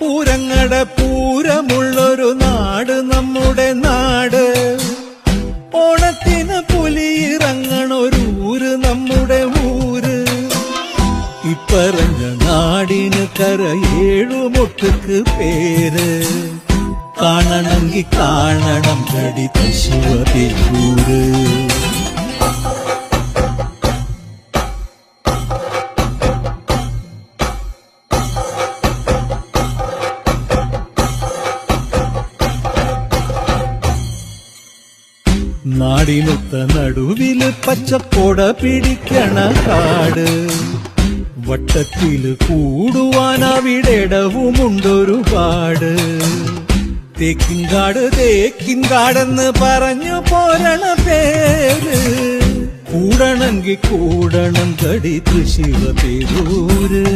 പൂരങ്ങടെ പൂരമുള്ളൊരു നാട് നമ്മുടെ നാട്. ഓണത്തിന് പുലിയിറങ്ങണൊരൂര് നമ്മുടെ ഊര്. ഇപ്പറഞ്ഞ നാടിന് കരയേഴുമൊട്ടുക്ക് പേര്. കാണണമെങ്കി കാണണം കടി തൃശ്ശൂര്. നാടിനൊത്ത നടുവില് പച്ചക്കൊട പിടിക്കണ കാട്. വട്ടത്തില് കൂടുവാൻ അവിടെടവുമുണ്ടൊരുപാട്. തേക്കിൻകാട് തേക്കിൻകാടെന്ന് പറഞ്ഞു പോരണ പേര്. കൂടണമെങ്കിൽ കൂടണം കടി തൃശ്ശൂര്.